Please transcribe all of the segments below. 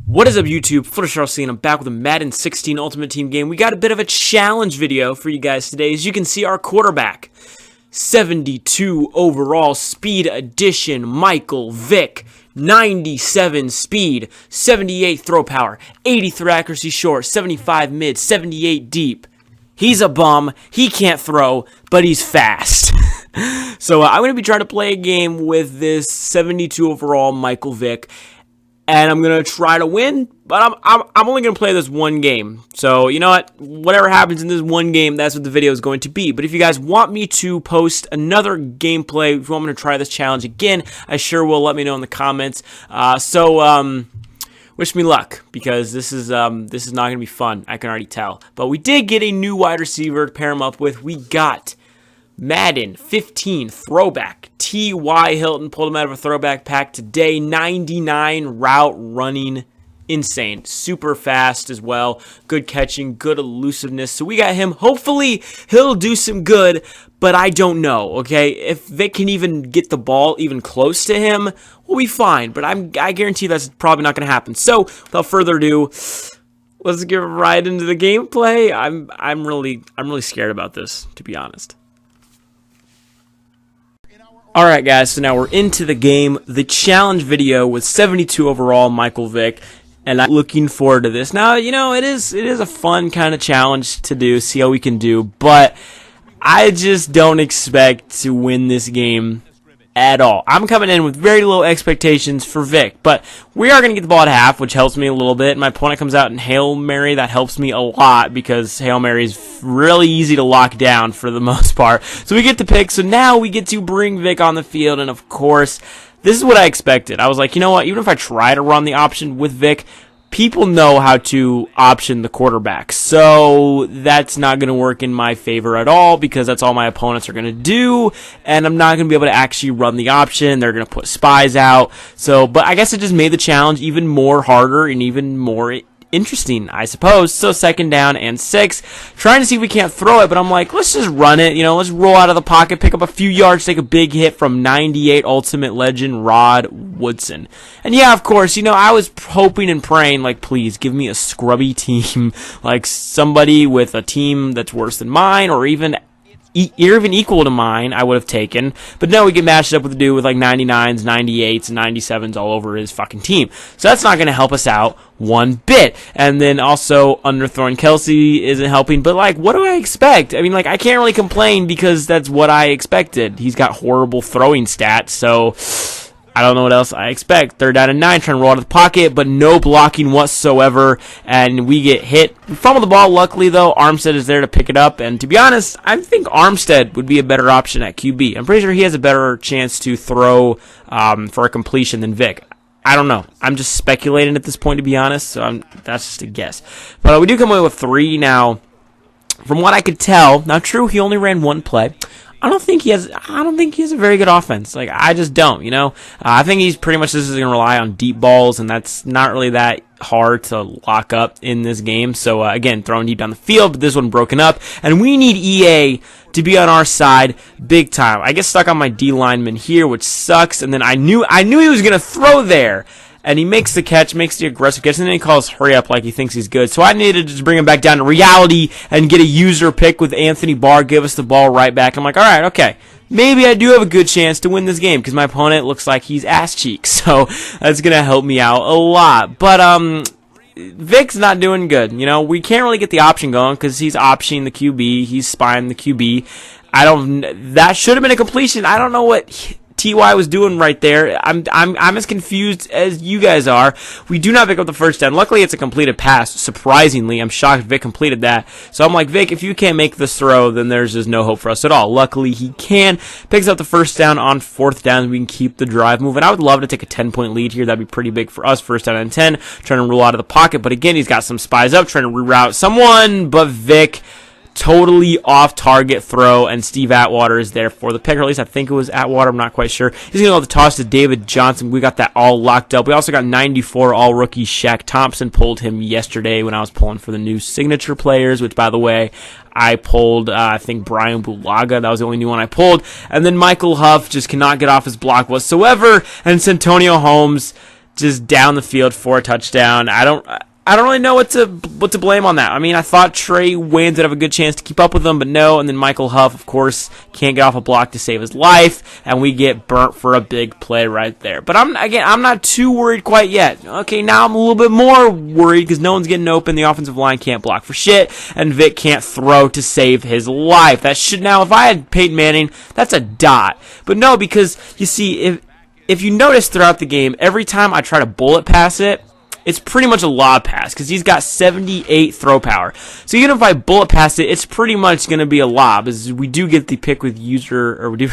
What is up, YouTube? Fluttershark, and I'm back with a Madden 16 Ultimate Team game. We got a bit of a challenge video for you guys today. As you can see, our quarterback, 72 overall speed edition, Michael Vick, 97 speed, 78 throw power, 83 accuracy short, 75 mid, 78 deep. He's a bum. He can't throw, but he's fast. So I'm going to be trying to play a game with this 72 overall Michael Vick. And I'm going to try to win, but I'm only going to play this one game. So, you know what? Whatever happens in this one game, that's what the video is going to be. But if you guys want me to post another gameplay, if you want me to try this challenge again, I sure will. Let me know in the comments. Wish me luck, because this is not going to be fun. I can already tell. But we did get a new wide receiver to pair him up with. We got Madden 15 throwback. T.Y. Hilton pulled him out of a throwback pack today. 99 route running. Insane. Super fast as well. Good catching. Good elusiveness. So we got him. Hopefully he'll do some good, but I don't know, okay? If Vic can even get the ball even close to him, we'll be fine. But I guarantee that's probably not going to happen. So without further ado, let's get right into the gameplay. I'm really scared about this, to be honest. Alright guys, so now we're into the game, the challenge video with 72 overall Michael Vick, and I'm looking forward to this. Now, you know, it is a fun kind of challenge to do, see how we can do, but I just don't expect to win this game at all. I'm coming in with very low expectations for Vick, but we are going to get the ball at half, which helps me a little bit. My opponent comes out in Hail Mary. That helps me a lot because Hail Mary is really easy to lock down for the most part. So we get the pick. So now we get to bring Vick on the field, and of course, this is what I expected. I was like, you know what? Even if I try to run the option with Vick, people know how to option the quarterback, so that's not going to work in my favor at all because that's all my opponents are going to do, and I'm not going to be able to actually run the option. They're going to put spies out. So, but I guess it just made the challenge even more harder and even more interesting, I suppose. So 2nd down and 6, trying to see if we can't throw it, but I'm like, let's just run it, you know, let's roll out of the pocket, pick up a few yards, take a big hit from 98 Ultimate Legend Rod Woodson. And yeah, of course, you know, I was hoping and praying, like, please give me a scrubby team, like somebody with a team that's worse than mine, or even equal to mine, I would have taken. But no, we get matched up with a dude with like 99s, 98s, and 97s all over his fucking team. So that's not going to help us out one bit. And then also underthrowing Kelsey isn't helping. But like, what do I expect? I mean, like, I can't really complain because that's what I expected. He's got horrible throwing stats, so I don't know what else I expect. 3rd down and 9, trying to roll out of the pocket, but no blocking whatsoever, and we get hit. We fumble the ball, luckily, though. Armstead is there to pick it up, and to be honest, I think Armstead would be a better option at QB. I'm pretty sure he has a better chance to throw for a completion than Vick. I don't know. I'm just speculating at this point, to be honest, so that's just a guess. But we do come away with 3 now. From what I could tell, now true, he only ran 1 play. I don't think he has a very good offense. Like, I just don't, you know. I think he's pretty much just going to rely on deep balls, and that's not really that hard to lock up in this game. So, again, throwing deep down the field, but this one broken up. And we need EA to be on our side big time. I get stuck on my D lineman here, which sucks, and then I knew he was going to throw there. And he makes the catch, makes the aggressive catch, and then he calls hurry up like he thinks he's good. So I needed to just bring him back down to reality and get a user pick with Anthony Barr, give us the ball right back. I'm like, all right, okay. Maybe I do have a good chance to win this game because my opponent looks like he's ass cheeks. So that's going to help me out a lot. But Vick's not doing good. You know, we can't really get the option going because he's optioning the QB. He's spying the QB. That should have been a completion. I don't know what T.Y. was doing right there. I'm as confused as you guys are. We do not pick up the 1st down. Luckily, it's a completed pass. Surprisingly, I'm shocked Vick completed that. So I'm like, Vick, if you can't make this throw, then there's just no hope for us at all. Luckily, he can. Picks up the 1st down on 4th down. We can keep the drive moving. I would love to take a 10-point lead here. That'd be pretty big for us. 1st down and 10. Trying to rule out of the pocket. But again, he's got some spies up. Trying to reroute someone. But Vick, totally off target throw, and Steve Atwater is there for the pick, or at least I think it was Atwater, I'm not quite sure. He's going to go the toss to David Johnson. We got that all locked up. We also got 94 all rookie Shaq Thompson. Pulled him yesterday when I was pulling for the new signature players, which, by the way, I pulled, I think, Brian Bulaga. That was the only new one I pulled. And then Michael Huff just cannot get off his block whatsoever, and Santonio Holmes just down the field for a touchdown. I don't really know what to blame on that. I mean, I thought Trey Waynes would have a good chance to keep up with him, but no. And then Michael Huff, of course, can't get off a block to save his life, and we get burnt for a big play right there. But I'm not too worried quite yet. Okay, now I'm a little bit more worried because no one's getting open. The offensive line can't block for shit, and Vick can't throw to save his life. Now, if I had Peyton Manning, that's a dot. But no, because you see, if you notice throughout the game, every time I try to bullet pass it, it's pretty much a lob pass because he's got 78 throw power. So even if I bullet pass it, it's pretty much going to be a lob. As we do get the pick with user, or we do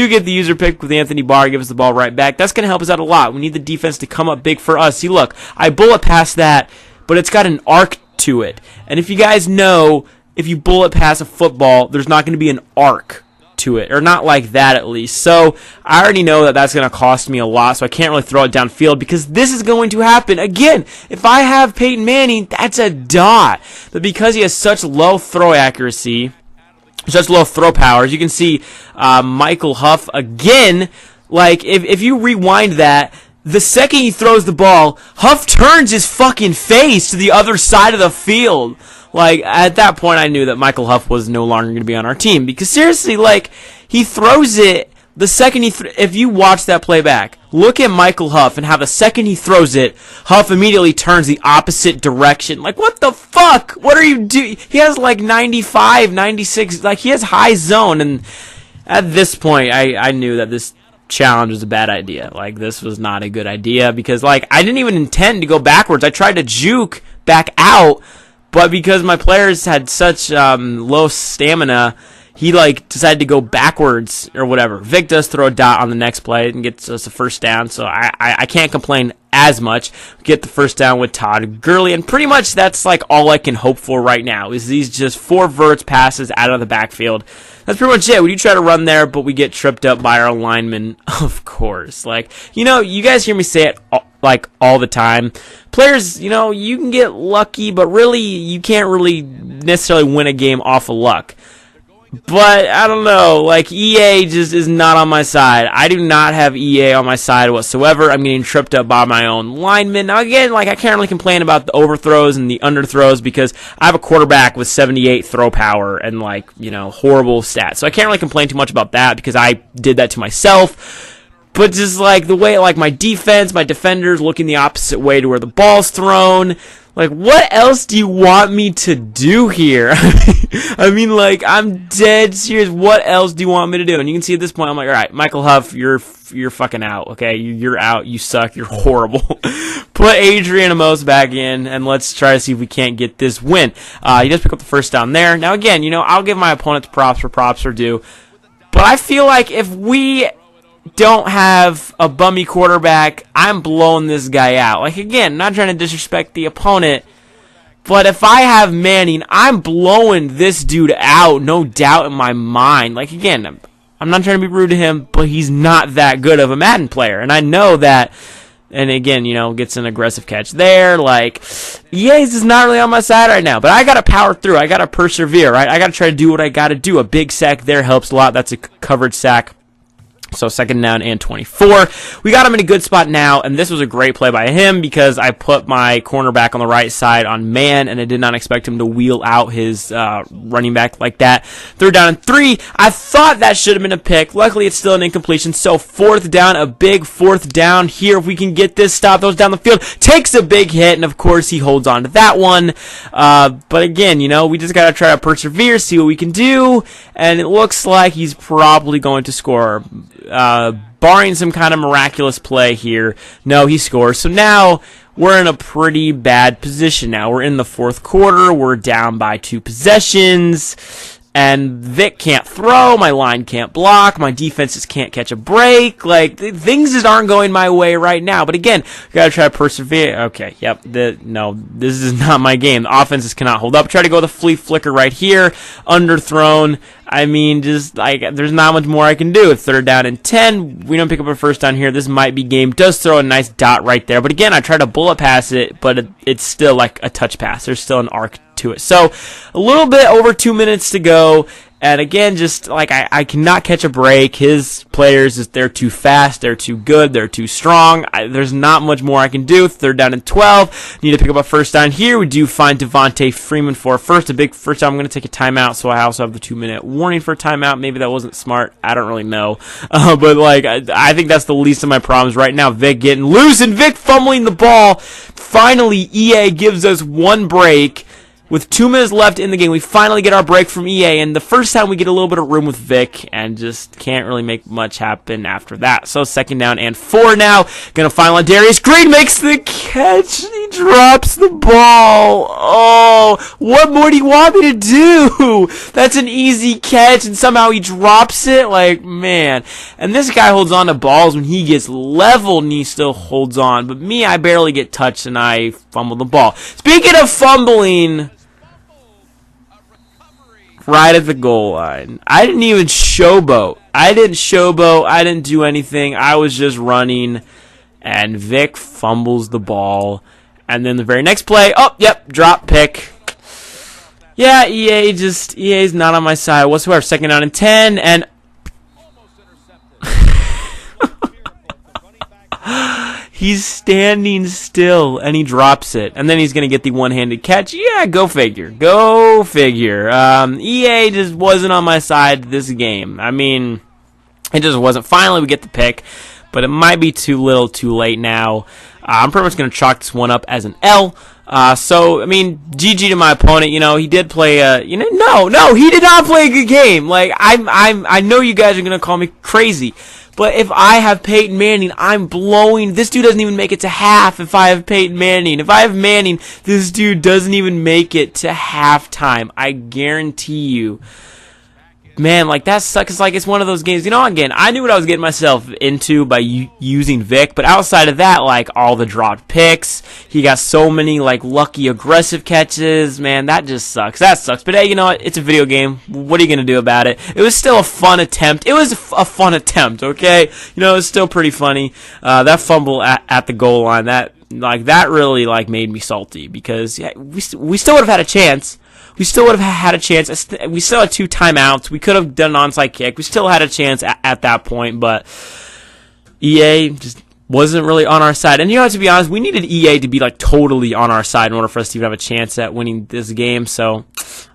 get the user pick with Anthony Barr, give us the ball right back. That's going to help us out a lot. We need the defense to come up big for us. See, look, I bullet pass that, but it's got an arc to it. And if you guys know, if you bullet pass a football, there's not going to be an arc to it, or not like that at least. So I already know that that's going to cost me a lot, so I can't really throw it downfield because this is going to happen. Again, if I have Peyton Manning, that's a dot. But because he has such low throw accuracy, such low throw power, as you can see, Michael Huff, again, like, if you rewind that, the second he throws the ball, Huff turns his fucking face to the other side of the field. Like, at that point, I knew that Michael Huff was no longer going to be on our team. Because, seriously, like, he throws it, the second if you watch that play back, look at Michael Huff and how the second he throws it, Huff immediately turns the opposite direction. Like, what the fuck? What are you doing? He has, like, 95, 96, like, he has high zone. And at this point, I knew that this challenge was a bad idea. Like, this was not a good idea because, like, I didn't even intend to go backwards. I tried to juke back out, but because my players had such low stamina, he like decided to go backwards or whatever. Vick does throw a dot on the next play and gets us a first down, so I can't complain as much. Get the first down with Todd Gurley, and pretty much that's like all I can hope for right now is these just 4 verts passes out of the backfield. That's pretty much it. We do try to run there, but we get tripped up by our linemen, of course. Like, you know, you guys hear me say it like all the time. Players, you know, you can get lucky, but really you can't really necessarily win a game off of luck. But I don't know, like EA just is not on my side. I do not have EA on my side whatsoever. I'm getting tripped up by my own linemen. Now again, like I can't really complain about the overthrows and the underthrows because I have a quarterback with 78 throw power and like, you know, horrible stats. So I can't really complain too much about that because I did that to myself. But just like the way like my defense, my defenders looking the opposite way to where the ball's thrown. Like, what else do you want me to do here? I mean, like, I'm dead serious. What else do you want me to do? And you can see at this point, I'm like, all right, Michael Huff, you're fucking out, okay? You're out. You suck. You're horrible. Put Adrian Amos back in, and let's try to see if we can't get this win. He does pick up the first down there. Now, again, you know, I'll give my opponents props for props are due. But I feel like if we don't have a bummy quarterback, I'm blowing this guy out. Like, again, not trying to disrespect the opponent, but if I have Manning, I'm blowing this dude out, no doubt in my mind. Like, again, I'm not trying to be rude to him, but he's not that good of a Madden player, and I know that. And again, you know, gets an aggressive catch there. Like, EA's is not really on my side right now, but I gotta power through. I gotta persevere, right? I gotta try to do what I gotta do. A big sack there helps a lot. That's a covered sack. So second down and 24. We got him in a good spot now, and this was a great play by him because I put my cornerback on the right side on man, and I did not expect him to wheel out his running back like that. Third down and 3. I thought that should have been a pick. Luckily, it's still an incompletion. So fourth down, a big fourth down here. If we can get this stop, those down the field, takes a big hit, and of course he holds on to that one. But again, you know, we just got to try to persevere, see what we can do, and it looks like he's probably going to score. Barring some kind of miraculous play here, no, he scores. So now we're in a pretty bad position. Now we're in the fourth quarter. We're down by 2 possessions. And Vick can't throw, my line can't block, my defense just can't catch a break. Like, things just aren't going my way right now. But again, we gotta try to persevere. Okay, yep, no, this is not my game. The offenses cannot hold up. Try to go with a flea flicker right here, underthrown. I mean, just like, there's not much more I can do. It's third down and 10. We don't pick up a first down here. This might be game. Does throw a nice dot right there. But again, I try to bullet pass it, but it's still like a touch pass. There's still an arc to it. So a little bit over 2 minutes to go, And again, just like I cannot catch a break. His players, they're too fast, they're too good, they're too strong. There's not much more I can do. 3rd down and 12. Need to pick up a first down here. We do find Devontae Freeman for a first. A big first down. I'm going to take a timeout, so I also have the 2-minute warning for a timeout. Maybe that wasn't smart. I don't really know. But like I think that's the least of my problems right now. Vick getting loose and Vick fumbling the ball. Finally, EA gives us one break. With 2 minutes left in the game, we finally get our break from EA, and the first time we get a little bit of room with Vick, and just can't really make much happen after that. So 2nd down and 4 now. Gonna final on Darius Green, makes the catch. He drops the ball. Oh, what more do you want me to do? That's an easy catch, and somehow he drops it. Like, man. And this guy holds on to balls when he gets leveled, and he still holds on. But me, I barely get touched, and I fumble the ball. Speaking of fumbling, right at the goal line, I didn't even showboat. I didn't do anything. I was just running, and Vick fumbles the ball. And then the very next play, oh, yep, drop pick. Yeah, EA's not on my side whatsoever. 2nd down and 10, and he's standing still, and he drops it. And then he's going to get the one-handed catch. Yeah, go figure. Go figure. EA just wasn't on my side this game. I mean, it just wasn't. Finally, we get the pick, but it might be too little too late now. I'm pretty much going to chalk this one up as an L. So, I mean, GG to my opponent. You know, he did play no, he did not play a good game. Like, I know you guys are going to call me crazy. But if I have Peyton Manning, I'm blowing. This dude doesn't even make it to half if I have Peyton Manning. If I have Manning, this dude doesn't even make it to halftime. I guarantee you. Man, like, that sucks. It's like it's one of those games. You know, again, I knew what I was getting myself into by using Vick, but outside of that, like, all the dropped picks, he got so many, like, lucky aggressive catches. Man, that just sucks. That sucks. But hey, you know what? It's a video game. What are you going to do about it? It was still a fun attempt. It was a fun attempt, okay? You know, it was still pretty funny. That fumble at the goal line, that really, like, made me salty because, yeah, we still would have had a chance. We still would have had a chance. We still had 2 timeouts. We could have done an onside kick. We still had a chance at that point, but EA just wasn't really on our side. And you know, to be honest, we needed EA to be like totally on our side in order for us to even have a chance at winning this game. So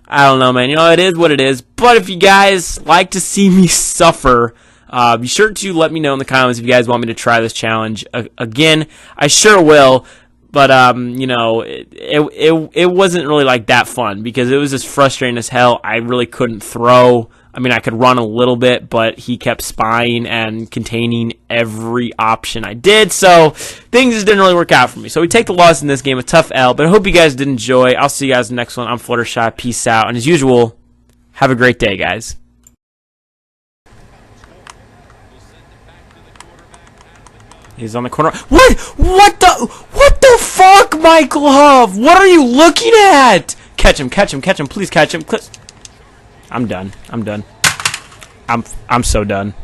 I don't know, man. You know, it is what it is. But if you guys like to see me suffer, be sure to let me know in the comments if you guys want me to try this challenge again. I sure will. But, you know, it wasn't really like that fun because it was just frustrating as hell. I really couldn't throw. I mean, I could run a little bit, but he kept spying and containing every option I did. So things just didn't really work out for me. So we take the loss in this game, a tough L. But I hope you guys did enjoy. I'll see you guys in the next one. I'm Fluttershy. Peace out. And as usual, have a great day, guys. He's on the corner. What the fuck, Mike Love? What are you looking at? Catch him, please catch him. I'm done. I'm so done.